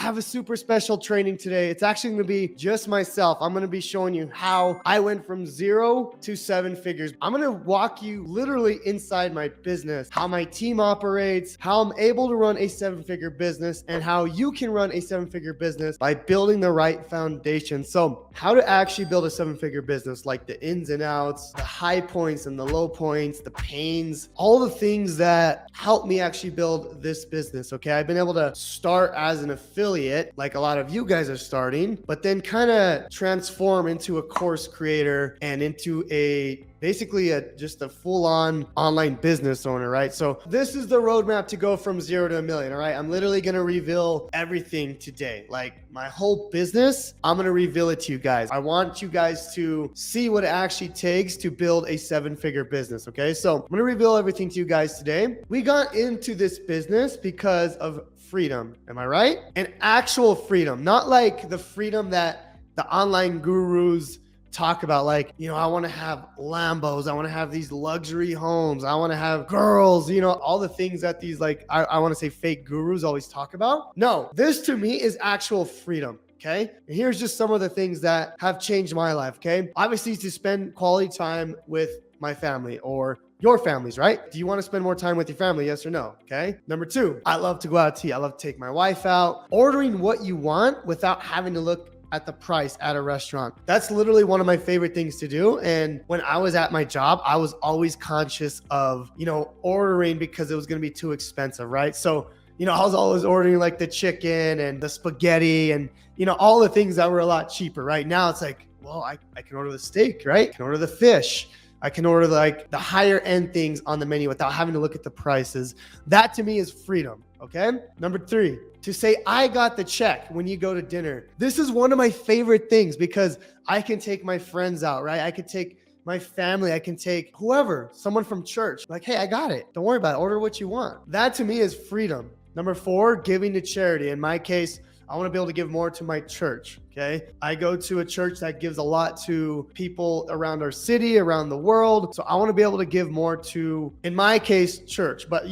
have a super special training today. It's actually going to be just myself. I'm going to be showing you how I went from 0 to 7 figures. I'm going to walk you literally inside my business, how my team operates, how I'm able to run a 7-figure business, and how you can run a 7-figure business by building the right foundation. So how to actually build a 7-figure business, like the ins and outs, the high points and the low points, the pains, all the things that help me actually build this business. Okay. I've been able to start as an affiliate, like a lot of you guys are starting, but then kind of transform into a course creator and into basically just a full-on online business owner, right? So this is the roadmap to go from 0 to $1 million, all right? I'm literally going to reveal everything today. Like my whole business, I'm going to reveal it to you guys. I want you guys to see what it actually takes to build a 7-figure business, okay? So I'm going to reveal everything to you guys today. We got into this business because of freedom. Am I right? And actual freedom, not like the freedom that the online gurus talk about, like, I want to have Lambos, I want to have these luxury homes, I want to have girls, all the things that these, like, I want to say fake gurus always talk about. No, this to me is actual freedom. Okay. And here's just some of the things that have changed my life. Okay. Obviously, to spend quality time with my family or your families, right? Do you want to spend more time with your family? Yes or no? Okay. Number 2, I love to go out to eat. I love to take my wife out. Ordering what you want without having to look at the price at a restaurant. That's literally one of my favorite things to do. And when I was at my job, I was always conscious of, ordering because it was going to be too expensive, right? So, I was always ordering like the chicken and the spaghetti and, all the things that were a lot cheaper. Right now it's like, well, I can order the steak, right? I can order the fish. I can order like the higher end things on the menu without having to look at the prices. That to me is freedom. Okay. Number 3, to say, I got the check when you go to dinner. This is one of my favorite things because I can take my friends out, right? I could take my family. I can take whoever, someone from church, like, hey, I got it. Don't worry about it. Order what you want. That to me is freedom. Number 4, giving to charity. In my case, I want to be able to give more to my church. Okay. I go to a church that gives a lot to people around our city, around the world. So I want to be able to give more to, in my case, church. But,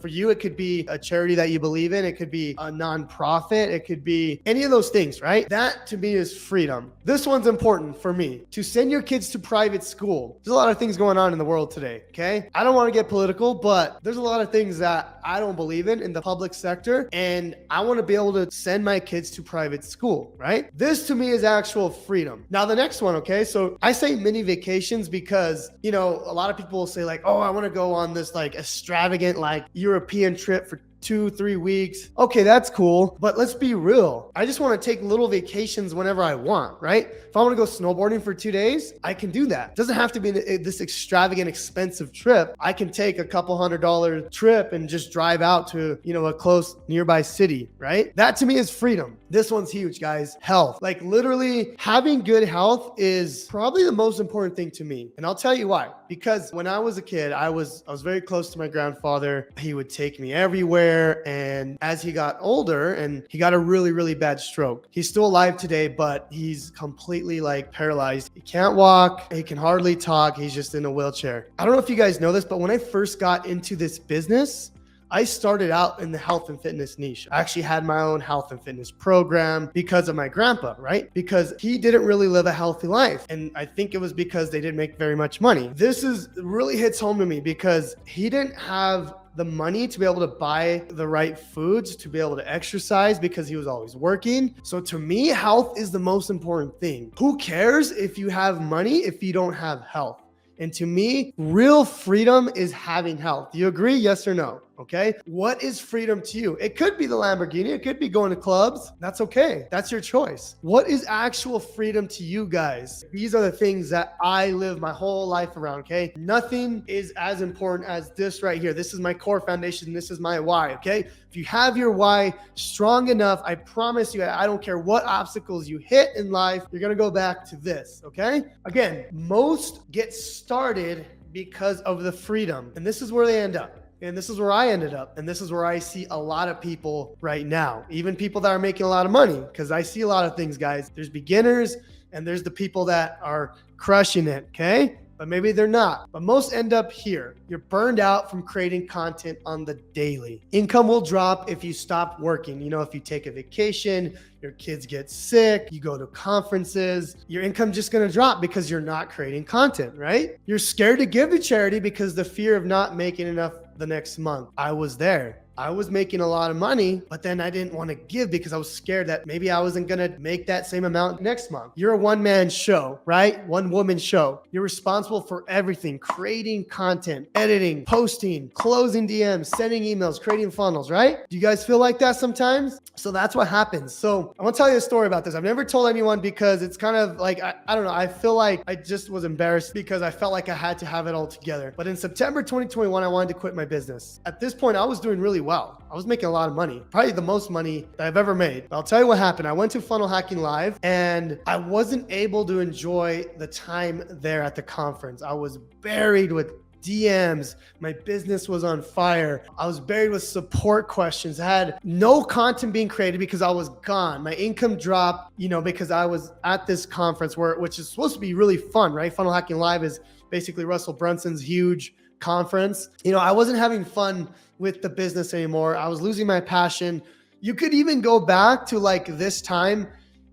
for you, it could be a charity that you believe in. It could be a nonprofit. It could be any of those things, right? That to me is freedom. This one's important for me, to send your kids to private school. There's a lot of things going on in the world today. Okay. I don't want to get political, but there's a lot of things that I don't believe in the public sector. And I want to be able to send my kids to private school, right? This to me is actual freedom. Now the next one, okay? So I say mini vacations because, a lot of people will say like, oh, I want to go on this like extravagant, like European trip for 2-3 weeks. Okay, that's cool. But let's be real. I just want to take little vacations whenever I want, right? If I want to go snowboarding for 2 days, I can do that. It doesn't have to be this extravagant, expensive trip. I can take a couple $100 trip and just drive out to, a close nearby city, right? That to me is freedom. This one's huge, guys. Health. Like literally having good health is probably the most important thing to me. And I'll tell you why. Because when I was a kid, I was very close to my grandfather. He would take me everywhere. And as he got older, and he got a really, really bad stroke. He's still alive today, but he's completely like paralyzed. He can't walk. He can hardly talk. He's just in a wheelchair. I don't know if you guys know this, but when I first got into this business, I started out in the health and fitness niche. I actually had my own health and fitness program because of my grandpa, right? Because he didn't really live a healthy life. And I think it was because they didn't make very much money. This really hits home to me because he didn't have the money to be able to buy the right foods, to be able to exercise because he was always working. So to me, health is the most important thing. Who cares if you have money if you don't have health? And to me, real freedom is having health. Do you agree? Yes or no? Okay. What is freedom to you? It could be the Lamborghini. It could be going to clubs. That's okay. That's your choice. What is actual freedom to you guys? These are the things that I live my whole life around. Okay. Nothing is as important as this right here. This is my core foundation. This is my why. Okay. If you have your why strong enough, I promise you, I don't care what obstacles you hit in life, you're going to go back to this. Okay. Again, most get started because of the freedom. And this is where they end up. And this is where I ended up. And this is where I see a lot of people right now, even people that are making a lot of money, because I see a lot of things, guys. There's beginners and there's the people that are crushing it. Okay. but maybe they're not. But most end up here. You're burned out from creating content on the daily. Income will drop if you stop working. If you take a vacation, your kids get sick, you go to conferences, your income's just going to drop because you're not creating content, right? You're scared to give to charity because the fear of not making enough the next month. I was there. I was making a lot of money, but then I didn't want to give because I was scared that maybe I wasn't going to make that same amount next month. You're a one-man show, right? One-woman show. You're responsible for everything, creating content, editing, posting, closing DMs, sending emails, creating funnels, right? Do you guys feel like that sometimes? So that's what happens. So I want to tell you a story about this. I've never told anyone because it's kind of like, I don't know. I feel like I just was embarrassed because I felt like I had to have it all together. But in September 2021, I wanted to quit my business. At this point, I was doing really well. I was making a lot of money, probably the most money that I've ever made. But I'll tell you what happened. I went to Funnel Hacking Live and I wasn't able to enjoy the time there at the conference. I was buried with DMs. My business was on fire. I was buried with support questions. I had no content being created because I was gone. My income dropped, because I was at this conference which is supposed to be really fun, right? Funnel Hacking Live is basically Russell Brunson's huge conference. I wasn't having fun with the business anymore. I was losing my passion. You could even go back to like this time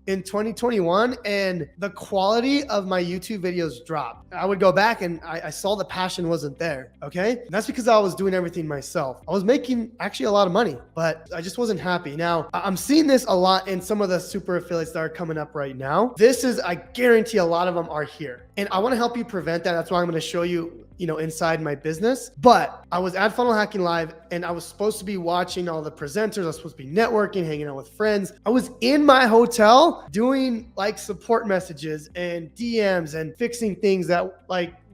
in 2021 and the quality of my YouTube videos dropped. I would go back and I saw the passion wasn't there. Okay. And that's because I was doing everything myself. I was making actually a lot of money, but I just wasn't happy. Now I'm seeing this a lot in some of the super affiliates that are coming up right now. I guarantee a lot of them are here. And I want to help you prevent that. That's why I'm going to show you inside my business. But I was at Funnel Hacking Live and I was supposed to be watching all the presenters. I was supposed to be networking, hanging out with friends. I was in my hotel doing like support messages and DMs and fixing things that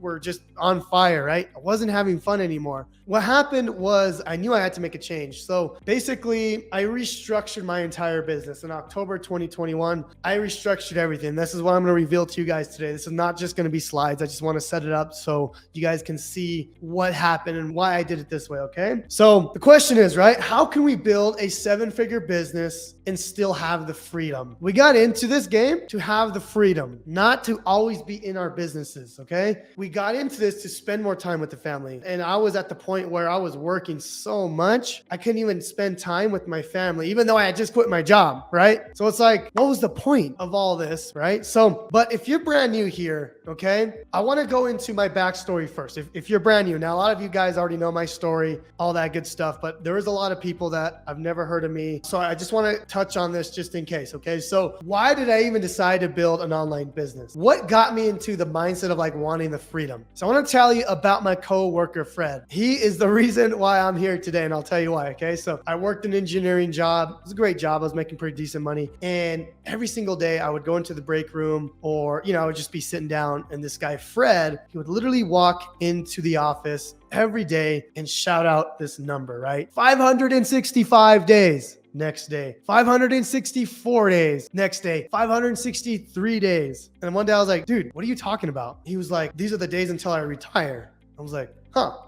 were just on fire, right? I wasn't having fun anymore. What happened was I knew I had to make a change. So basically I restructured my entire business in October 2021. I restructured everything. This is what I'm going to reveal to you guys today. This is not just going to be slides. I just want to set it up so you guys can see what happened and why I did it this way. Okay. So the question is, right? How can we build a 7-figure business and still have the freedom? We got into this game to have the freedom, not to always be in our businesses. Okay. We got into this to spend more time with the family. And I was at the point where I was working so much, I couldn't even spend time with my family, even though I had just quit my job, right? So it's like, what was the point of all this, right? So, but if you're brand new here, okay, I want to go into my backstory first. If you're brand new, now a lot of you guys already know my story, all that good stuff, but there is a lot of people that have never heard of me. So I just want to touch on this just in case, okay? So why did I even decide to build an online business? What got me into the mindset of like wanting the freedom? So I want to tell you about my co-worker, Fred. He is the reason why I'm here today, and I'll tell you why, okay? So I worked an engineering job. It was a great job. I was making pretty decent money. And every single day I would go into the break room or, I would just be sitting down and this guy, Fred, he would literally walk into the office every day and shout out this number, right? 565 days. Next day, 564 days. Next day, 563 days. And one day I was like, dude, what are you talking about? He was like, these are the days until I retire. I was like,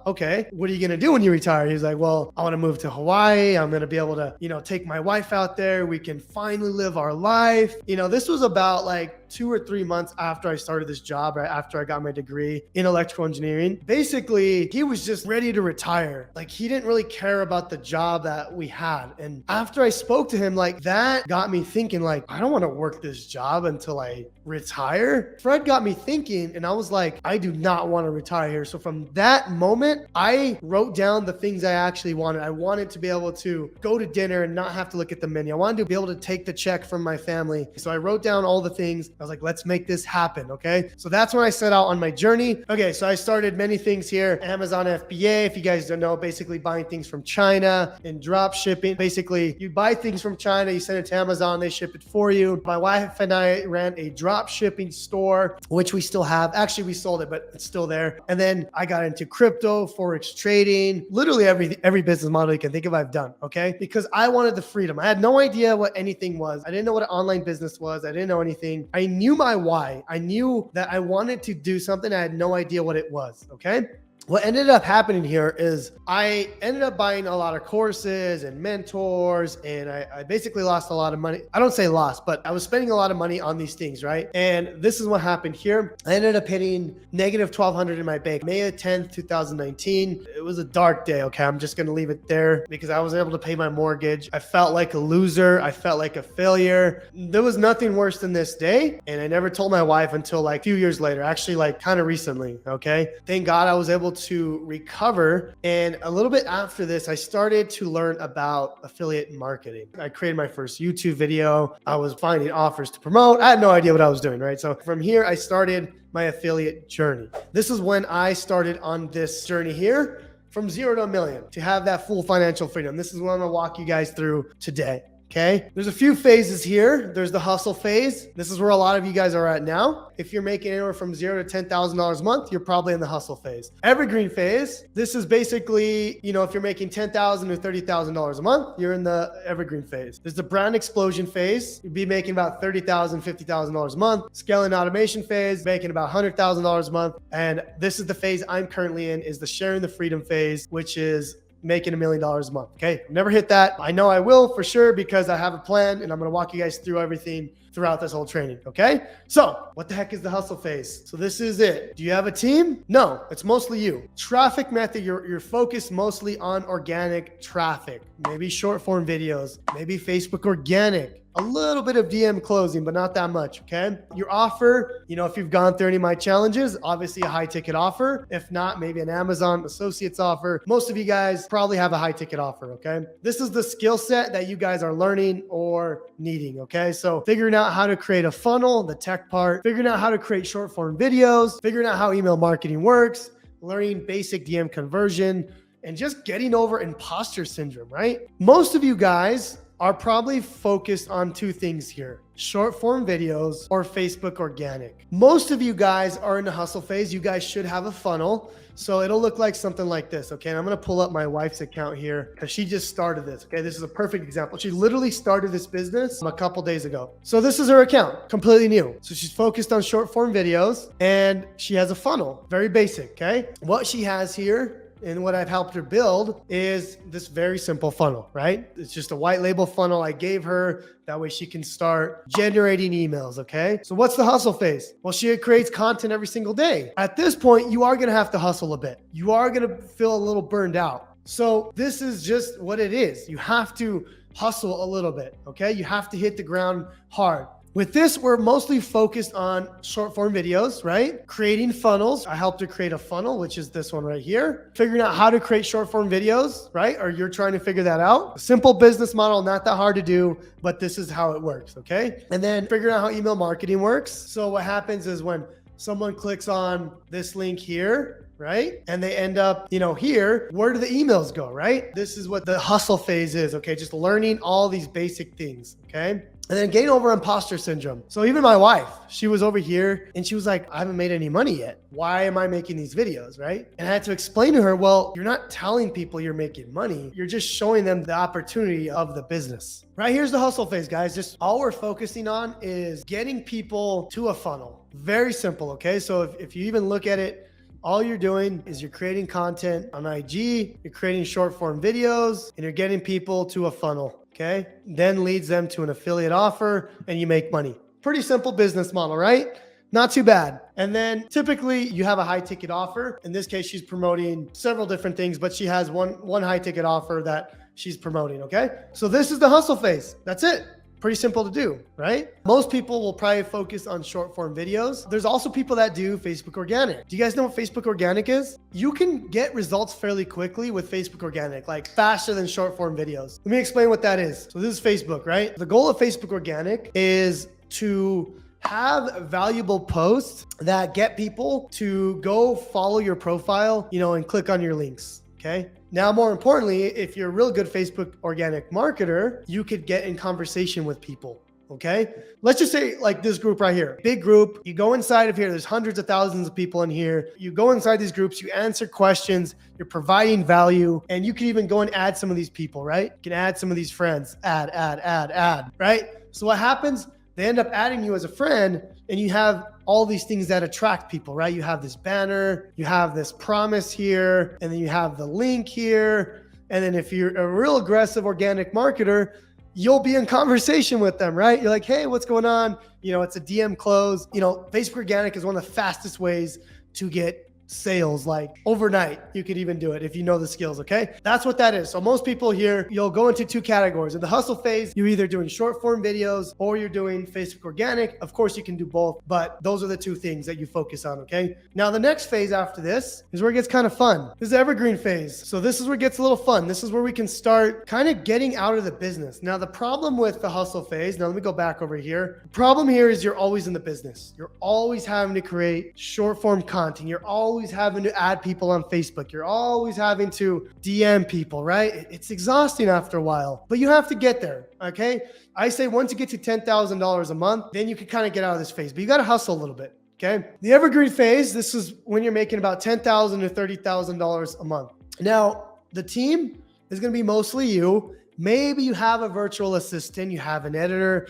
okay. What are you going to do when you retire? He's like, well, I want to move to Hawaii. I'm going to be able to, take my wife out there. We can finally live our life. This was about like 2 or 3 months after I started this job, right after I got my degree in electrical engineering. Basically, he was just ready to retire. Like he didn't really care about the job that we had. And after I spoke to him, like that got me thinking like, I don't want to work this job until I retire. Fred got me thinking and I was like, I do not want to retire here. So from that moment, I wrote down the things I actually wanted. I wanted to be able to go to dinner and not have to look at the menu. I wanted to be able to take the check from my family. So I wrote down all the things. I was like, let's make this happen. Okay. So that's when I set out on my journey. Okay. So I started many things here. Amazon FBA, if you guys don't know, basically buying things from China and drop shipping. Basically, you buy things from China, you send it to Amazon, they ship it for you. My wife and I ran a drop shipping store, which we still have. Actually, we sold it, but it's still there. And then I got into crypto, forex trading, literally every business model you can think of I've done. Okay. Because I wanted the freedom. I had no idea what anything was. I didn't know what an online business was. I didn't know anything. I knew my why. I knew that I wanted to do something. I had no idea what it was. Okay. what ended up happening here is I ended up buying a lot of courses and mentors, and I basically lost a lot of money. I don't say lost, but I was spending a lot of money on these things, right? And this is what happened here. I ended up hitting negative 1,200 in my bank. May 10th, 2019. It was a dark day, okay? I'm just going to leave it there because I was able to pay my mortgage. I felt like a loser. I felt like a failure. There was nothing worse than this day, and I never told my wife until like a few years later, actually like kind of recently, okay? Thank God I was able to recover. And a little bit after this, I started to learn about affiliate marketing. I created my first YouTube video. I was finding offers to promote. I had no idea what I was doing, right? So from here, I started my affiliate journey. This is when I started on this journey here from 0 to a million to have that full financial freedom. This is what I'm gonna walk you guys through today. Okay, there's a few phases here. There's the hustle phase. This is where a lot of you guys are at now. If you're making anywhere from $0 to $10,000 a month, you're probably in the hustle phase. Evergreen phase. This is basically, if you're making $10,000 to $30,000 a month, you're in the evergreen phase. There's the brand explosion phase. You'd be making about $30,000, $50,000 a month. Scaling automation phase, making about $100,000 a month. And this is the phase I'm currently in, is the sharing the freedom phase, which is making $1 million a month. Okay, I've never hit that. I know I will for sure because I have a plan, and I'm going to walk you guys through everything throughout this whole training. Okay, so what the heck is the hustle phase? So this is it. Do you have a team? No, it's mostly you. Traffic method, you're focused mostly on organic traffic, maybe short form videos, maybe Facebook organic, a little bit of DM closing, but not that much, okay? Your offer, if you've gone through any of my challenges, obviously a high ticket offer. If not, maybe an Amazon Associates offer. Most of you guys probably have a high ticket offer, okay? This is the skill set that you guys are learning or needing, okay? So figuring out how to create a funnel, the tech part, figuring out how to create short form videos, figuring out how email marketing works, learning basic DM conversion, and just getting over imposter syndrome, right? Most of you guys are probably focused on two things here: short form videos or Facebook organic. Most of you guys are in the hustle phase. You guys should have a funnel. So it'll look like something like this. Okay. And I'm going to pull up my wife's account here because she just started this. Okay. This is a perfect example. She literally started this business a couple days ago. So this is her account, completely new. So she's focused on short form videos and she has a funnel, very basic. Okay. What she has here and what I've helped her build is this very simple funnel, right? It's just a white label funnel I gave her. That way she can start generating emails, okay? So what's the hustle phase? Well, she creates content every single day. At this point, you are gonna have to hustle a bit. You are gonna feel a little burned out. So this is just what it is. You have to hustle a little bit, okay? You have to hit the ground hard. With this, we're mostly focused on short form videos, right? Creating funnels. I helped her create a funnel, which is this one right here. Figuring out how to create short form videos, right? Or you're trying to figure that out. A simple business model, not that hard to do, but this is how it works, okay? And then figuring out how email marketing works. So what happens is when someone clicks on this link here, right? And they end up, here, where do the emails go, right? This is what the hustle phase is, okay? Just learning all these basic things, okay? And then getting over imposter syndrome. So even my wife, she was over here and she was like, I haven't made any money yet. Why am I making these videos, right? And I had to explain to her, well, you're not telling people you're making money. You're just showing them the opportunity of the business. Right, here's the hustle phase, guys. Just all we're focusing on is getting people to a funnel. Very simple, okay? So if you even look at it, all you're doing is you're creating content on IG, you're creating short form videos, and you're getting people to a funnel. Okay, then leads them to an affiliate offer and you make money. Pretty simple business model, right? Not too bad. And then typically you have a high ticket offer. In this case, she's promoting several different things, but she has one high ticket offer that she's promoting. Okay, so this is the hustle phase. That's it. Pretty simple to do, right? Most people will probably focus on short form videos. There's also people that do Facebook organic. Do you guys know what Facebook organic is? You can get results fairly quickly with Facebook organic, like faster than short form videos. Let me explain what that is. So this is Facebook, right? The goal of Facebook organic is to have valuable posts that get people to go follow your profile, and click on your links. Okay. Now, more importantly, if you're a real good Facebook organic marketer, you could get in conversation with people. Okay. Let's just say like this group right here, big group. You go inside of here. There's hundreds of thousands of people in here. You go inside these groups, you answer questions, you're providing value, and you can even go and add some of these people, right? You can add some of these friends, add, right? So what happens? They end up adding you as a friend, and you have all these things that attract people, right? You have this banner, you have this promise here, and then you have the link here. And then if you're a real aggressive organic marketer, you'll be in conversation with them, right? You're like, hey, what's going on? It's a DM close. Facebook organic is one of the fastest ways to get sales, like overnight. You could even do it if you know the skills. Okay, that's what that is. So most people here, you'll go into two categories. In the hustle phase, you're either doing short form videos or you're doing Facebook organic. Of course you can do both, but those are the two things that you focus on. Okay, now the next phase after this is where it gets kind of fun. This is the evergreen phase. So this is where it gets a little fun. This is where we can start kind of getting out of the business. Now the problem with the hustle phase, now let me go back over here. The problem here is you're always in the business. You're always having to create short form content. You're always having to add people on Facebook. You're always having to DM people, right? It's exhausting after a while, but you have to get there. Okay. I say once you get to $10,000 a month, then you can kind of get out of this phase, but you got to hustle a little bit. Okay. The evergreen phase, this is when you're making about $10,000 to $30,000 a month. Now the team is going to be mostly you. Maybe you have a virtual assistant, you have an editor,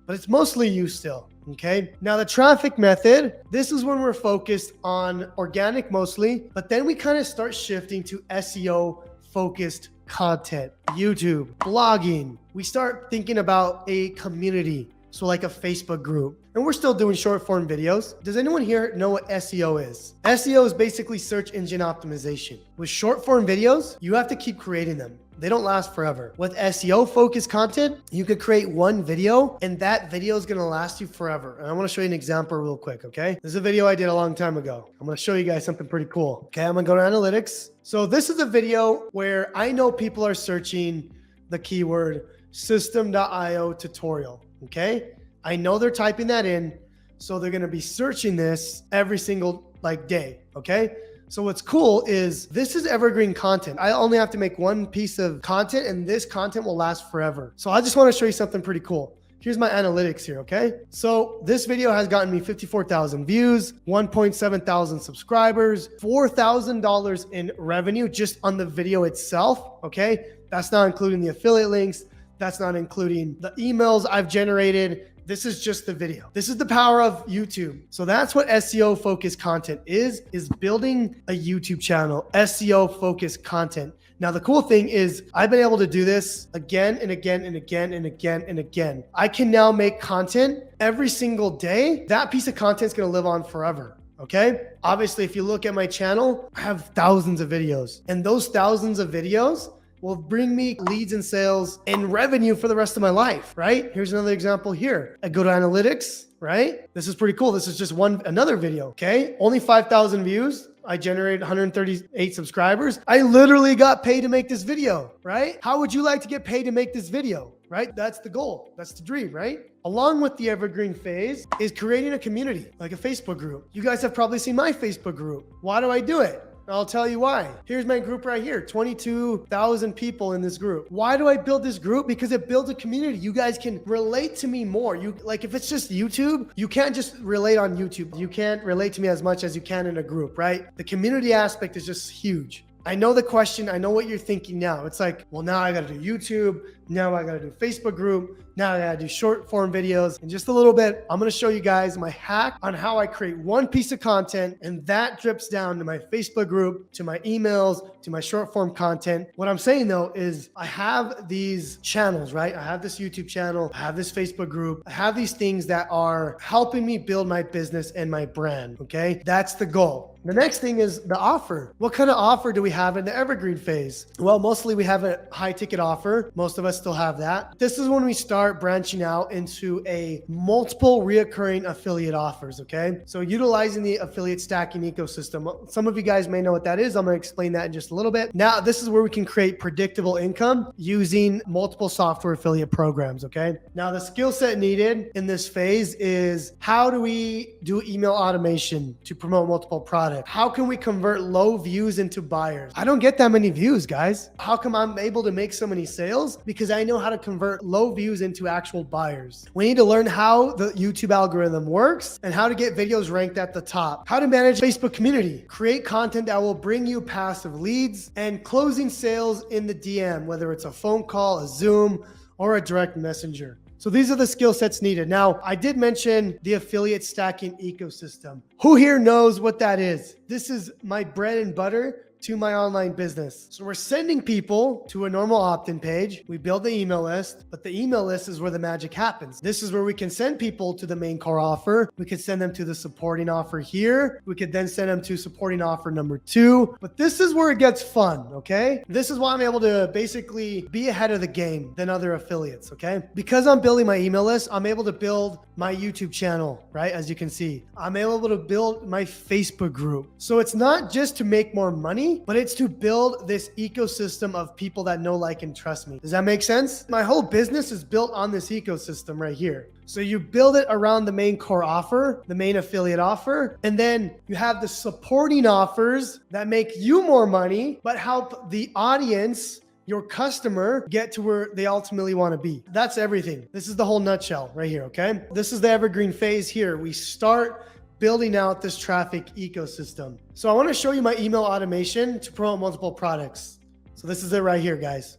but it's mostly you still. Okay. Now the traffic method, this is when we're focused on organic mostly, but then we kind of start shifting to SEO focused content, YouTube, blogging. We start thinking about a community. So like a Facebook group, and we're still doing short form videos. Does anyone here know what SEO is? SEO is basically search engine optimization. With short form videos, you have to keep creating them. They don't last forever. With SEO focused content, you could create one video and that video is going to last you forever. And I want to show you an example real quick. Okay. This is a video I did a long time ago. I'm going to show you guys something pretty cool. Okay. I'm going to go to analytics. So this is a video where I know people are searching the keyword system.io tutorial. Okay. I know they're typing that in. So they're going to be searching this every single day. Okay. So what's cool is this is evergreen content. I only have to make one piece of content and this content will last forever. So I just want to show you something pretty cool. Here's my analytics here, okay? So this video has gotten me 54,000 views, 1.7 thousand subscribers, $4,000 in revenue just on the video itself, okay? That's not including the affiliate links. That's not including the emails I've generated. This is just the video. This is the power of YouTube. So that's what SEO focused content is building a YouTube channel, SEO focused content. Now, the cool thing is I've been able to do this again and again and again and again and again. I can now make content every single day. That piece of content is going to live on forever. Okay. Obviously, if you look at my channel, I have thousands of videos, and those thousands of videos will bring me leads and sales and revenue for the rest of my life, right? Here's another example here. I go to analytics, right? This is pretty cool. This is just another video, okay? Only 5,000 views. I generated 138 subscribers. I literally got paid to make this video, right? How would you like to get paid to make this video, right? That's the goal. That's the dream, right? Along with the evergreen phase is creating a community, like a Facebook group. You guys have probably seen my Facebook group. Why do I do it? I'll tell you why. Here's my group right here, 22,000 people in this group. Why do I build this group? Because it builds a community. You guys can relate to me more. If it's just YouTube, you can't just relate on YouTube. You can't relate to me as much as you can in a group, right? The community aspect is just huge. I know the question. I know what you're thinking now. It's like, well, now I got to do YouTube. Now I got to do Facebook group. Now I got to do short form videos. In just a little bit, I'm going to show you guys my hack on how I create one piece of content, and that drips down to my Facebook group, to my emails, to my short form content. What I'm saying though is I have these channels, right? I have this YouTube channel. I have this Facebook group. I have these things that are helping me build my business and my brand. Okay. That's the goal. The next thing is the offer. What kind of offer do we have in the evergreen phase? Well, mostly we have a high ticket offer. Most of us still have that. This is when we start branching out into a multiple reoccurring affiliate offers. Okay. So utilizing the affiliate stacking ecosystem. Some of you guys may know what that is. I'm going to explain that in just a little bit. Now, this is where we can create predictable income using multiple software affiliate programs. Okay. Now, the skill set needed in this phase is how do we do email automation to promote multiple products? How can we convert low views into buyers? I don't get that many views, guys. How come I'm able to make so many sales? Because I know how to convert low views into actual buyers. We need to learn how the YouTube algorithm works and how to get videos ranked at the top, how to manage Facebook community, create content that will bring you passive leads, and closing sales in the DM, whether it's a phone call, a Zoom, or a direct messenger. So these are the skill sets needed. Now, I did mention the affiliate stacking ecosystem. Who here knows what that is? This is my bread and butter to my online business. So we're sending people to a normal opt-in page. We build the email list, but the email list is where the magic happens. This is where we can send people to the main core offer. We could send them to the supporting offer here. We could then send them to supporting offer number 2. But this is where it gets fun, okay? This is why I'm able to basically be ahead of the game than other affiliates, okay? Because I'm building my email list, I'm able to build my YouTube channel, right? As you can see, I'm able to build my Facebook group. So it's not just to make more money, but it's to build this ecosystem of people that know, like, and trust me. Does that make sense? My whole business is built on this ecosystem right here. So you build it around the main core offer, the main affiliate offer, and then you have the supporting offers that make you more money, but help the audience, your customer, get to where they ultimately want to be. That's everything. This is the whole nutshell right here, okay? This is the evergreen phase here. We start building out this traffic ecosystem. So I want to show you my email automation to promote multiple products. So this is it right here, guys.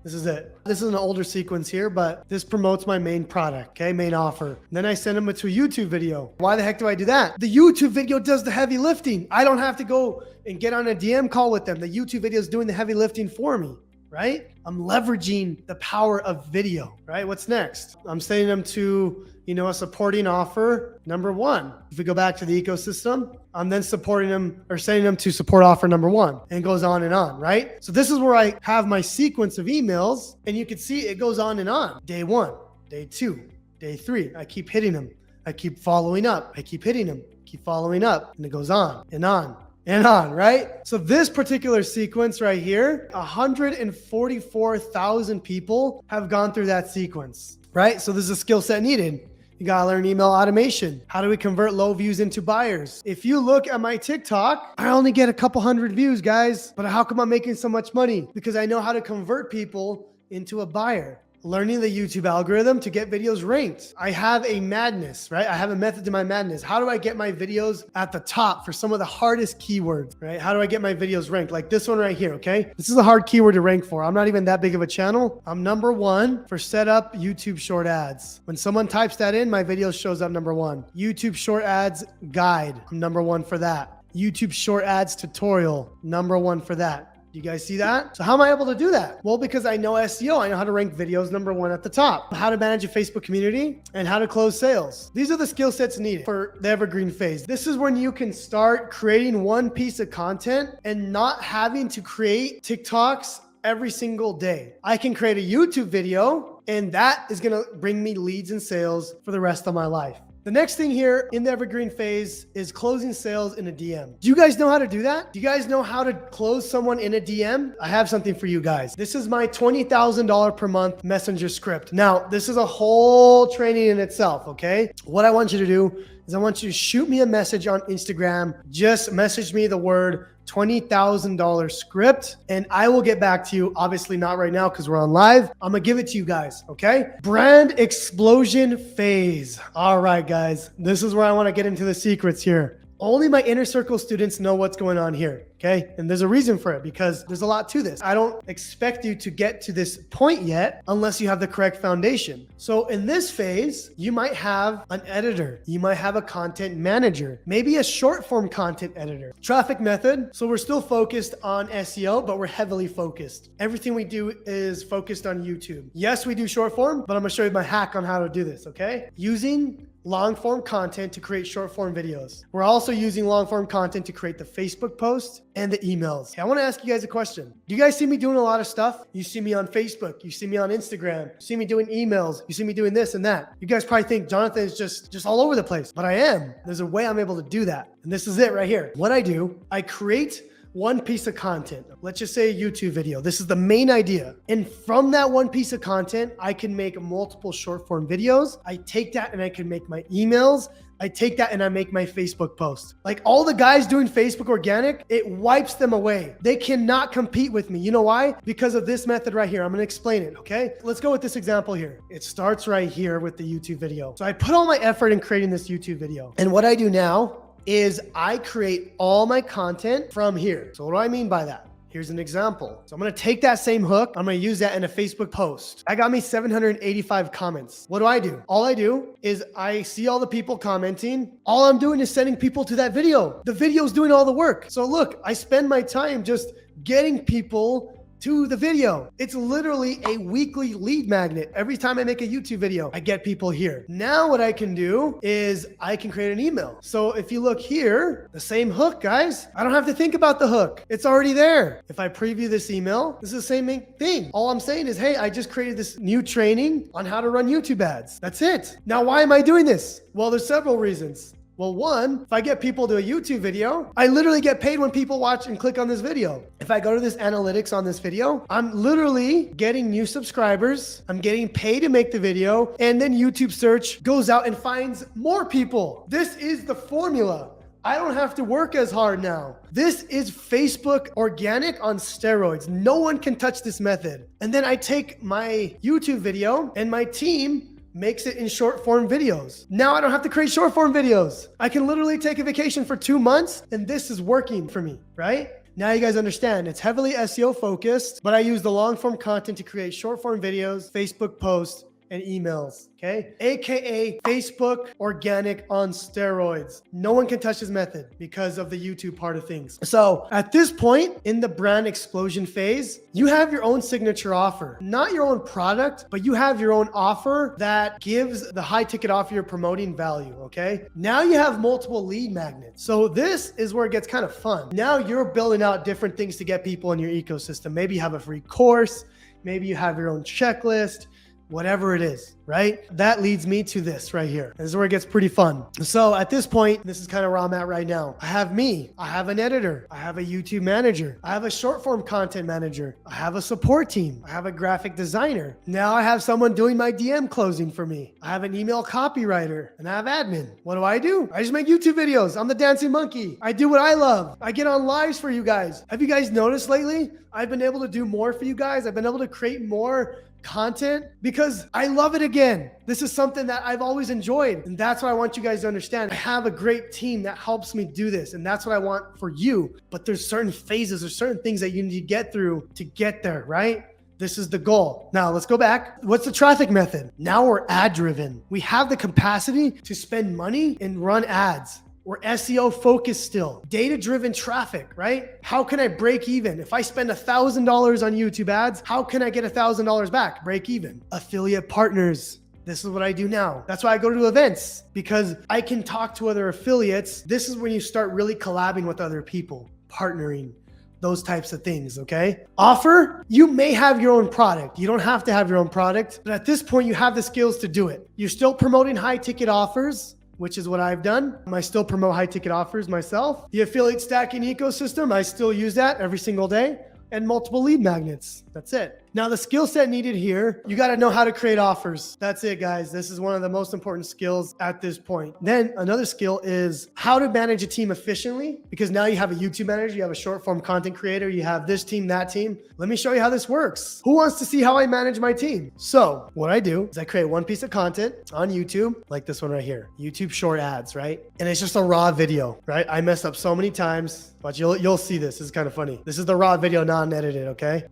This is it. This is an older sequence here, but this promotes my main product, okay? Main offer. And then I send them to a YouTube video. Why the heck do I do that? The YouTube video does the heavy lifting. I don't have to go and get on a DM call with them. The YouTube video is doing the heavy lifting for me, right? I'm leveraging the power of video, right? What's next? I'm sending them to, a supporting offer number 1. If we go back to the ecosystem, I'm then supporting them or sending them to support offer number 1, and it goes on and on, right? So this is where I have my sequence of emails, and you can see it goes on and on. Day 1, day 2, day 3. I keep hitting them. I keep following up. I keep hitting them, keep following up, and it goes on and on and on, right? So this particular sequence right here, 144,000 people have gone through that sequence, right? So this is a skill set needed. You gotta learn email automation. How do we convert low views into buyers? If you look at my TikTok, I only get a couple hundred views, guys. But how come I'm making so much money? Because I know how to convert people into a buyer. Learning the YouTube algorithm to get videos ranked. I have a madness, right? I have a method to my madness. How do I get my videos at the top for some of the hardest keywords, right? How do I get my videos ranked? Like this one right here, okay? This is a hard keyword to rank for. I'm not even that big of a channel. I'm number 1 for set up YouTube short ads. When someone types that in, my video shows up number 1. YouTube short ads guide. I'm number 1 for that. YouTube short ads tutorial. Number 1 for that. You guys see that? So how am I able to do that? Well, because I know SEO, I know how to rank videos number 1 at the top, how to manage a Facebook community, and how to close sales. These are the skill sets needed for the evergreen phase. This is when you can start creating one piece of content and not having to create TikToks every single day. I can create a YouTube video, and that is gonna bring me leads and sales for the rest of my life. The next thing here in the evergreen phase is closing sales in a DM. Do you guys know how to do that? Do you guys know how to close someone in a DM? I have something for you guys. This is my $20,000 per month messenger script. Now, this is a whole training in itself, okay? What I want you to do is I want you to shoot me a message on Instagram. Just message me the word $20,000 script, and I will get back to you. Obviously not right now because we're on live. I'm gonna give it to you guys, okay? Brand explosion phase. All right, guys, this is where I wanna get into the secrets here. Only my inner circle students know what's going on here, okay? And there's a reason for it because there's a lot to this. I don't expect you to get to this point yet unless you have the correct foundation. So in this phase, you might have an editor. You might have a content manager, maybe a short form content editor. Traffic method. So we're still focused on SEO, but we're heavily focused. Everything we do is focused on YouTube. Yes, we do short form, but I'm gonna show you my hack on how to do this, okay? Using long form content to create short form videos. We're also using long form content to create the Facebook post and the emails. Okay, I want to ask you guys a question. Do you guys see me doing a lot of stuff? You see me on Facebook, you see me on Instagram, you see me doing emails, you see me doing this and that. You guys probably think Jonathan is just all over the place, but I am. There's a way I'm able to do that. And this is it right here. What I do, I create one piece of content. Let's just say a YouTube video. This is the main idea. And from that one piece of content, I can make multiple short form videos. I take that and I can make my emails. I take that and I make my Facebook post. Like all the guys doing Facebook organic, it wipes them away. They cannot compete with me. You know why? Because of this method right here. I'm gonna explain it, okay? Let's go with this example here. It starts right here with the YouTube video. So I put all my effort in creating this YouTube video. And what I do now is I create all my content from here. So what do I mean by that? Here's an example. So I'm going to take that same hook. I'm going to use that in a Facebook post. I got me 785 comments. What do? All I do is I see all the people commenting. All I'm doing is sending people to that video. The video's doing all the work. So look, I spend my time just getting people to the video. It's literally a weekly lead magnet. Every time I make a YouTube video, I get people here. Now what I can do is I can create an email. So if you look here, the same hook, guys, I don't have to think about the hook. It's already there. If I preview this email, this is the same thing. All I'm saying is, hey, I just created this new training on how to run YouTube ads. That's it. Now, why am I doing this? Well, there's several reasons. Well, one, if I get people to a YouTube video, I literally get paid when people watch and click on this video. If I go to this analytics on this video, I'm literally getting new subscribers. I'm getting paid to make the video. And then YouTube search goes out and finds more people. This is the formula. I don't have to work as hard now. This is Facebook organic on steroids. No one can touch this method. And then I take my YouTube video and my team makes it in short form videos. Now I don't have to create short form videos. I can literally take a vacation for 2 months and this is working for me, right? Now you guys understand it's heavily SEO focused, but I use the long form content to create short form videos, Facebook posts, and emails, okay? AKA Facebook organic on steroids. No one can touch this method because of the YouTube part of things. So at this point in the brand explosion phase, you have your own signature offer, not your own product, but you have your own offer that gives the high ticket offer you're promoting value, okay? Now you have multiple lead magnets. So this is where it gets kind of fun. Now you're building out different things to get people in your ecosystem. Maybe you have a free course, maybe you have your own checklist, whatever it is, right? That leads me to this right here. This is where it gets pretty fun. So at this point, this is kind of where I'm at right now. I have me, I have an editor, I have a YouTube manager, I have a short form content manager, I have a support team, I have a graphic designer. Now I have someone doing my DM closing for me. I have an email copywriter and I have admin. What do? I just make YouTube videos. I'm the dancing monkey. I do what I love. I get on lives for you guys. Have you guys noticed lately? I've been able to do more for you guys. I've been able to create more content because I love it again. This is something that I've always enjoyed. And that's what I want you guys to understand. I have a great team that helps me do this. And that's what I want for you. But there's certain phases or certain things that you need to get through to get there, right? This is the goal. Now let's go back. What's the traffic method? Now we're ad driven. We have the capacity to spend money and run ads. We're SEO focused still, data-driven traffic, right? How can I break even? If I spend $1,000 on YouTube ads, how can I get $1,000 back? Break even. Affiliate partners. This is what I do now. That's why I go to events, because I can talk to other affiliates. This is when you start really collabing with other people, partnering, those types of things, okay? Offer, you may have your own product. You don't have to have your own product, but at this point, you have the skills to do it. You're still promoting high ticket offers, which is what I've done. I still promote high ticket offers myself. The affiliate stacking ecosystem, I still use that every single day, and multiple lead magnets. That's it. Now the skill set needed here, you got to know how to create offers. That's it, guys. This is one of the most important skills at this point. Then another skill is how to manage a team efficiently, because now you have a YouTube manager, you have a short form content creator, you have this team, that team. Let me show you how this works. Who wants to see how I manage my team? So what I do is I create one piece of content on YouTube, like this one right here, YouTube short ads, right? And it's just a raw video, right? I messed up so many times, but you'll see this. This is kind of funny. This is the raw video, non-edited, okay?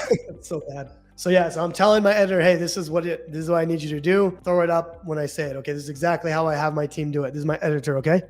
It's so bad. So yeah, so I'm telling my editor, hey, this is what I need you to do. Throw it up when I say it. Okay, this is exactly how I have my team do it. This is my editor, okay?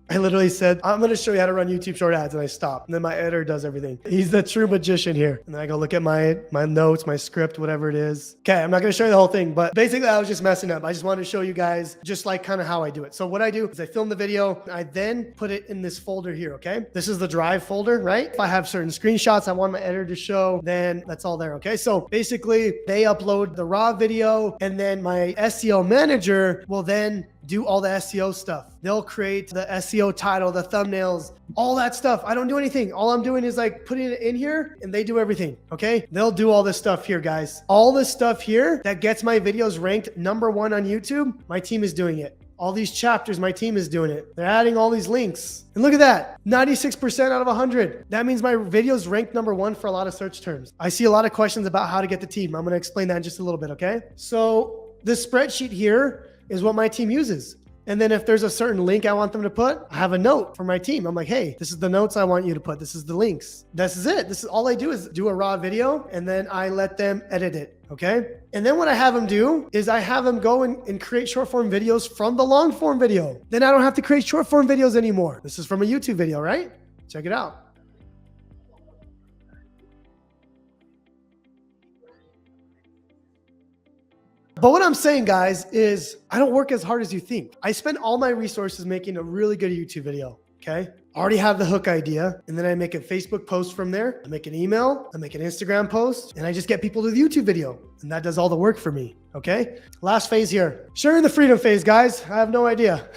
I literally said, I'm going to show you how to run YouTube short ads, and I stop. And then my editor does everything. He's the true magician here. And then I go look at my notes, my script, whatever it is. Okay, I'm not going to show you the whole thing, but basically I was just messing up. I just wanted to show you guys just like kind of how I do it. So what I do is I film the video. I then put it in this folder here, okay? This is the drive folder, right? If I have certain screenshots I want my editor to show, then that's all there, okay? So basically they upload the raw video, and then my SEO manager will then do all the SEO stuff. They'll create the SEO title, the thumbnails, all that stuff. I don't do anything. All I'm doing is like putting it in here, and they do everything, okay? They'll do all this stuff here, guys. All this stuff here that gets my videos ranked #1 on YouTube, my team is doing it. All these chapters, my team is doing it. They're adding all these links. And look at that, 96% out of 100. That means my videos ranked #1 for a lot of search terms. I see a lot of questions about how to get the team. I'm gonna explain that in just a little bit, okay? So this spreadsheet here is what my team uses. And then if there's a certain link I want them to put, I have a note for my team. I'm like, hey, this is the notes I want you to put. This is the links. This is it. This is all I do is do a raw video and then I let them edit it. Okay. And then what I have them do is I have them go and create short form videos from the long form video. Then I don't have to create short form videos anymore. This is from a YouTube video, right? Check it out. But what I'm saying, guys, is I don't work as hard as you think. I spend all my resources making a really good YouTube video, okay? I already have the hook idea, and then I make a Facebook post from there. I make an email, I make an Instagram post, and I just get people to the YouTube video. And that does all the work for me, okay? Last phase here. Sharing the freedom phase, guys. I have no idea.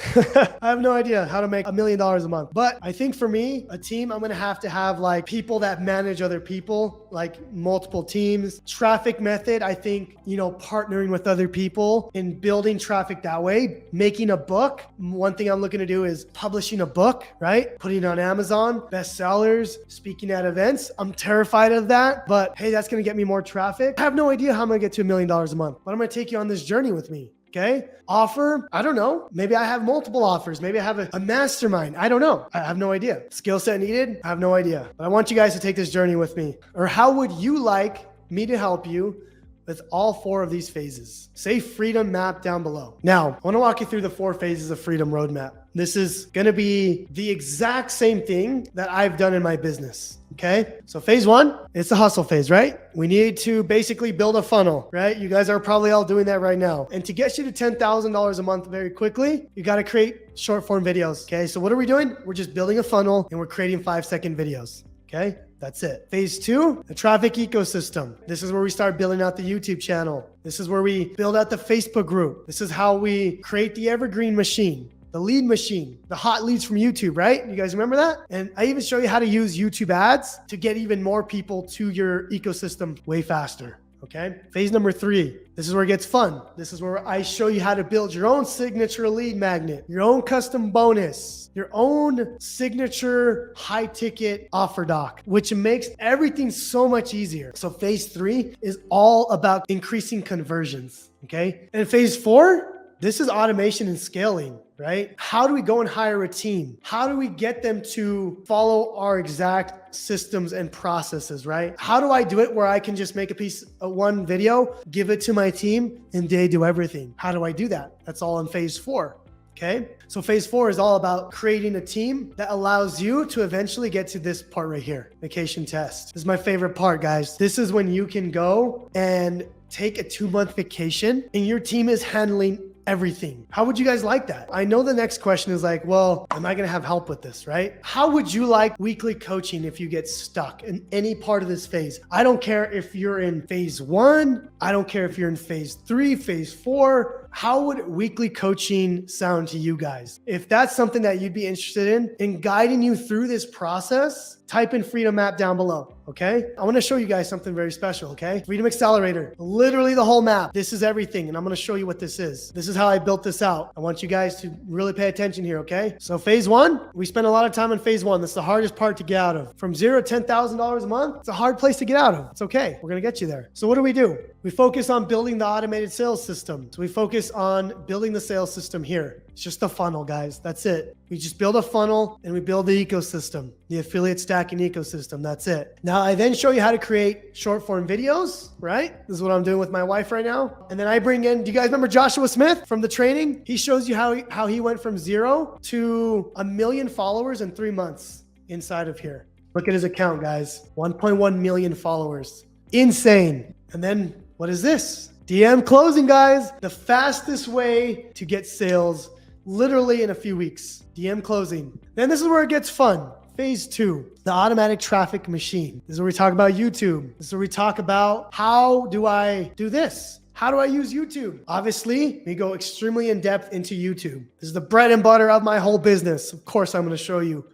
I have no idea how to make $1 million a month. But I think for me, a team, I'm gonna have to have like people that manage other people, like multiple teams. Traffic method, I think, partnering with other people and building traffic that way. Making a book. One thing I'm looking to do is publishing a book, right? Putting it on Amazon, bestsellers, speaking at events. I'm terrified of that, but hey, that's gonna get me more traffic. I have no idea how I'm gonna get to $1 million a month, but I'm gonna take you on this journey with me. Okay. Offer, I don't know. Maybe I have multiple offers. Maybe I have a mastermind. I don't know. I have no idea. Skill set needed. I have no idea. But I want you guys to take this journey with me. Or how would you like me to help you with all 4 of these phases? Say freedom map down below. Now, I want to walk you through the 4 phases of freedom roadmap. This is going to be the exact same thing that I've done in my business. Okay. So phase 1, it's the hustle phase, right? We need to basically build a funnel, right? You guys are probably all doing that right now. And to get you to $10,000 a month very quickly, you got to create short form videos. Okay. So what are we doing? We're just building a funnel and we're creating 5-second videos. Okay. That's it. Phase 2, the traffic ecosystem. This is where we start building out the YouTube channel. This is where we build out the Facebook group. This is how we create the Evergreen machine, the lead machine, the hot leads from YouTube, right? You guys remember that? And I even show you how to use YouTube ads to get even more people to your ecosystem way faster. Okay. Phase number 3, this is where it gets fun. This is where I show you how to build your own signature lead magnet, your own custom bonus, your own signature high ticket offer doc, which makes everything so much easier. So phase 3 is all about increasing conversions. Okay. And phase 4, this is automation and scaling, right? How do we go and hire a team? How do we get them to follow our exact systems and processes, right? How do I do it where I can just make one video, give it to my team, and they do everything? How do I do that? That's all in phase 4. Okay. So phase 4 is all about creating a team that allows you to eventually get to this part right here, vacation test. This is my favorite part, guys. This is when you can go and take a 2-month vacation and your team is handling everything. How would you guys like that? I know the next question is like, well, am I going to have help with this, right? How would you like weekly coaching if you get stuck in any part of this phase? I don't care if you're in phase 1. I don't care if you're in phase 3, phase 4. How would weekly coaching sound to you guys? If that's something that you'd be interested in guiding you through this process, type in Freedom Map down below. Okay. I want to show you guys something very special. Okay. Freedom Accelerator, literally the whole map. This is everything. And I'm going to show you what this is. This is how I built this out. I want you guys to really pay attention here. Okay. So phase 1, we spend a lot of time in phase 1. That's the hardest part to get out of. From $0 to $10,000 a month. It's a hard place to get out of. It's okay. We're going to get you there. So what do? We focus on building the automated sales system. So we focus on building the sales system here. It's just a funnel, guys. That's it. We just build a funnel and we build the ecosystem, the affiliate stacking ecosystem. That's it. Now I then show you how to create short form videos, right? This is what I'm doing with my wife right now. And then I bring in, do you guys remember Joshua Smith from the training? He shows you how he went from 0 to 1 million followers in 3 months inside of here. Look at his account, guys. 1.1 million followers. Insane. And then what is this? DM closing, guys. The fastest way to get sales literally in a few weeks. DM closing. Then this is where it gets fun. Phase 2, the automatic traffic machine. This is where we talk about YouTube. This is where we talk about how do I do this? How do I use YouTube? Obviously, we go extremely in depth into YouTube. This is the bread and butter of my whole business. Of course, I'm going to show you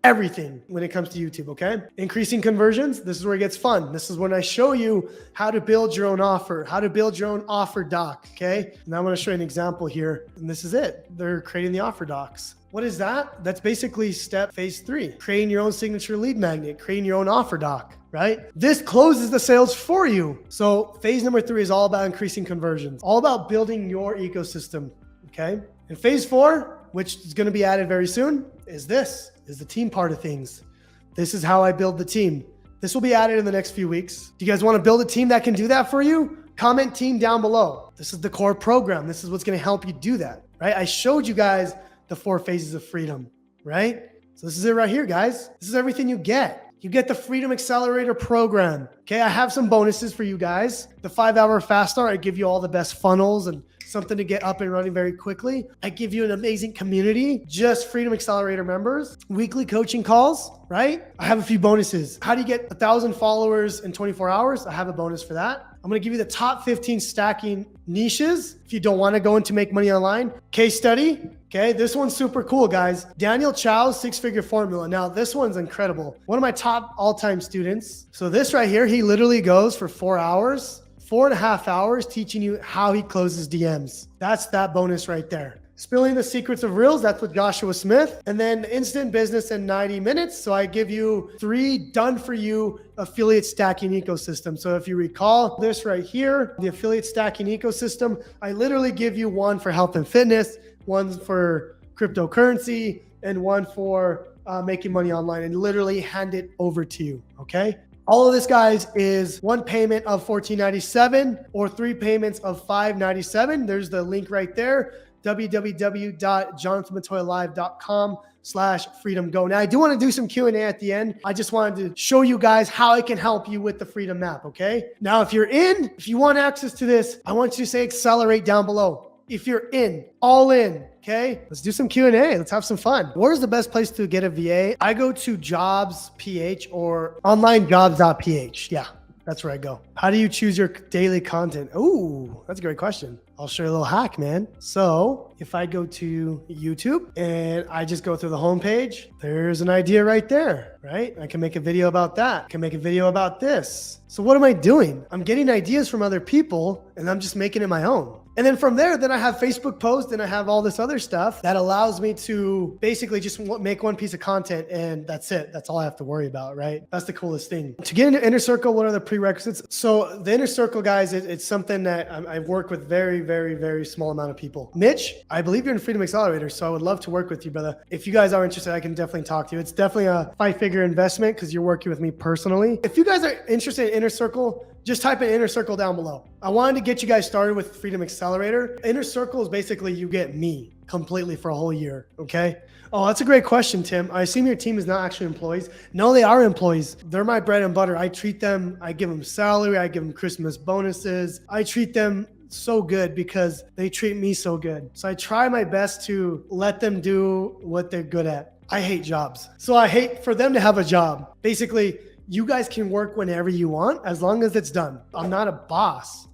everything when it comes to YouTube, okay? Increasing conversions, this is where it gets fun. This is when I show you how to build your own offer, how to build your own offer doc, okay? And I'm gonna show you an example here, and this is it. They're creating the offer docs. What is that? That's basically phase 3, creating your own signature lead magnet, creating your own offer doc, right? This closes the sales for you. So phase number 3 is all about increasing conversions, all about building your ecosystem, okay? And phase 4, which is going to be added very soon, is the team part of things. This is how I build the team. This will be added in the next few weeks. Do you guys want to build a team that can do that for you? Comment team down below. This is the core program. This is what's going to help you do that, right? I showed you guys the 4 phases of freedom, right? So this is it right here, guys. This is everything you get. You get the Freedom Accelerator program. Okay, I have some bonuses for you guys. The 5-hour fast start, I give you all the best funnels and something to get up and running very quickly. I give you an amazing community, just Freedom Accelerator members, weekly coaching calls, right? I have a few bonuses. How do you get 1,000 followers in 24 hours? I have a bonus for that. I'm going to give you the top 15 stacking niches if you don't want to go into make money online. Case study. Okay, this one's super cool, guys. Daniel Chow's 6-figure formula. Now, this one's incredible. One of my top all-time students. So this right here, he literally goes for 4 hours, 4.5 hours teaching you how he closes DMs. That's that bonus right there. Spilling the secrets of reels, that's with Joshua Smith. And then instant business in 90 minutes. So I give you 3 done for you affiliate stacking ecosystem. So if you recall this right here, the affiliate stacking ecosystem, I literally give you 1 for health and fitness, 1 for cryptocurrency, and 1 for making money online, and literally hand it over to you, okay? All of this, guys, is 1 payment of $14.97 or 3 payments of $5.97. There's the link right there. www.jonathanmontoyalive.com/freedomgo. Now, I do want to do some Q&A at the end. I just wanted to show you guys how I can help you with the Freedom Map, okay? Now, if you want access to this, I want you to say accelerate down below. If you're in, all in, okay? Let's do some Q&A. Let's have some fun. Where's the best place to get a VA? I go to Jobs.ph or onlinejobs.ph. Yeah, that's where I go. How do you choose your daily content? Ooh, that's a great question. I'll show you a little hack, man. So if I go to YouTube and I just go through the homepage, there's an idea right there, right? I can make a video about that. I can make a video about this. So what am I doing? I'm getting ideas from other people and I'm just making it my own. And then from there, then I have Facebook posts and I have all this other stuff that allows me to basically just make 1 piece of content and that's it. That's all I have to worry about, right? That's the coolest thing. To get into Inner Circle, what are the prerequisites? So the Inner Circle, guys, it's something that I've worked with very, very, very small amount of people. Mitch, I believe you're in Freedom Accelerator, so I would love to work with you, brother. If you guys are interested, I can definitely talk to you. It's definitely a 5-figure investment because you're working with me personally. If you guys are interested in Inner Circle, just type in Inner Circle down below. I wanted to get you guys started with Freedom Accelerator. Inner Circle is basically you get me completely for a whole year, okay? Oh, that's a great question, Tim. I assume your team is not actually employees. No, they are employees. They're my bread and butter. I treat them, I give them salary, I give them Christmas bonuses. I treat them so good because they treat me so good. So I try my best to let them do what they're good at. I hate jobs. So I hate for them to have a job. Basically, you guys can work whenever you want as long as it's done. I'm not a boss.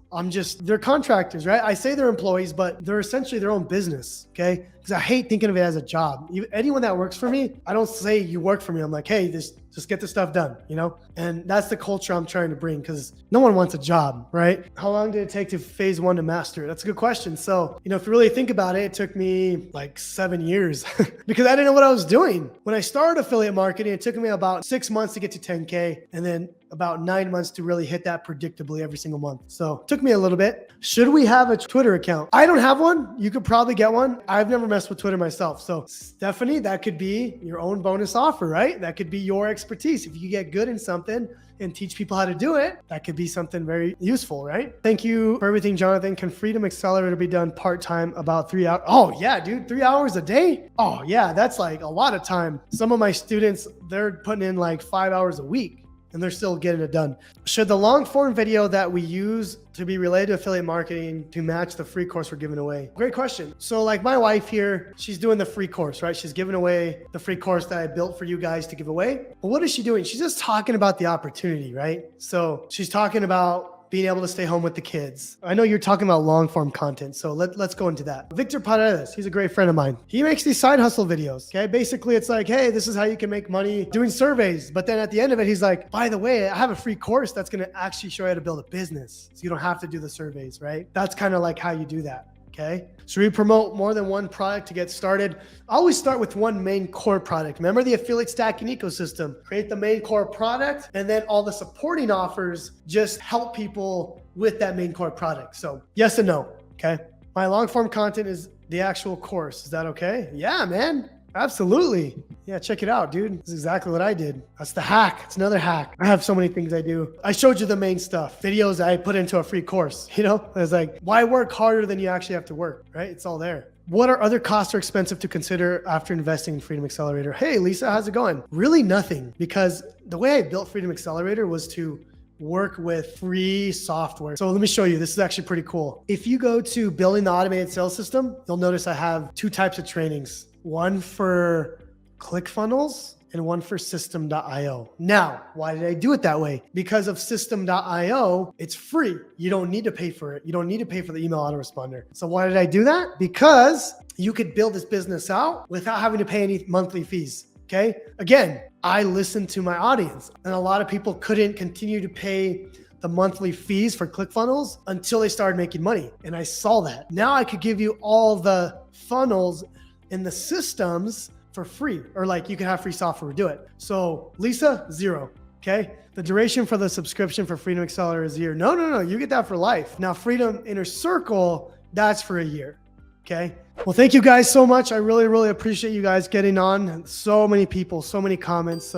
They're contractors, right? I say they're employees, but they're essentially their own business, okay? Because I hate thinking of it as a job. Anyone that works for me, I don't say you work for me. I'm like, hey, just get the stuff done, you know? And that's the culture I'm trying to bring because no one wants a job, right? How long did it take to phase 1 to master it? That's a good question. So, if you really think about it, it took me like 7 years because I didn't know what I was doing. When I started affiliate marketing, it took me about 6 months to get to 10K and then about 9 months to really hit that predictably every single month. So it took me a little bit. Should we have a Twitter account? I don't have one. You could probably get one. I've never messed with Twitter myself. So Stephanie, that could be your own bonus offer, right? That could be your expertise. If you get good in something and teach people how to do it, that could be something very useful, right? Thank you for everything, Jonathan. Can Freedom Accelerator be done part-time about 3 hours? Oh yeah, dude, 3 hours a day? Oh yeah, that's like a lot of time. Some of my students, they're putting in like 5 hours a week and they're still getting it done. Should the long form video that we use to be related to affiliate marketing to match the free course we're giving away? Great question. So like my wife here, she's doing the free course, right? She's giving away the free course that I built for you guys to give away. But what is she doing? She's just talking about the opportunity, right? So she's talking about being able to stay home with the kids. I know you're talking about long form content, so let's go into that. Victor Paredes, he's a great friend of mine. He makes these side hustle videos, okay? Basically, it's like, hey, this is how you can make money doing surveys. But then at the end of it, he's like, by the way, I have a free course that's gonna actually show you how to build a business. So you don't have to do the surveys, right? That's kind of like how you do that. Okay. So we promote more than one product to get started. I always start with one main core product. Remember the affiliate stacking ecosystem, create the main core product, and then all the supporting offers just help people with that main core product. So yes and no. Okay. My long form content is the actual course. Is that okay? Yeah, man. Absolutely. Yeah, check it out, dude. This is exactly what I did. That's the hack. It's another hack. I have so many things I do. I showed you the main stuff. Videos I put into a free course. You know, it's like, why work harder than you actually have to work, right? It's all there. What are other costs or expensive to consider after investing in Freedom Accelerator? Hey, Lisa, how's it going? Really nothing, because the way I built Freedom Accelerator was to work with free software. So let me show you. This is actually pretty cool. If you go to building the automated sales system, you'll notice I have two types of trainings. One for ClickFunnels and one for System.io. Now, why did I do it that way? Because of System.io, it's free. You don't need to pay for it. You don't need to pay for the email autoresponder. So why did I do that? Because you could build this business out without having to pay any monthly fees. Okay. Again, I listened to my audience, and a lot of people couldn't continue to pay the monthly fees for ClickFunnels until they started making money. And I saw that. Now I could give you all the funnels and the systems for free, or like you can have free software to do it. So Lisa, 0. Okay. The duration for the subscription for Freedom Accelerator is a year. No. You get that for life. Now, Freedom Inner Circle, that's for a year. Okay. Well, thank you guys so much. I really, really appreciate you guys getting on. So many people, so many comments.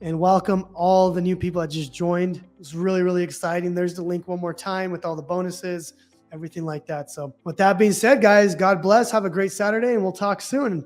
And welcome all the new people that just joined. It's really, really exciting. There's the link one more time with all the bonuses, everything like that. So with that being said, guys, God bless. Have a great Saturday, and we'll talk soon.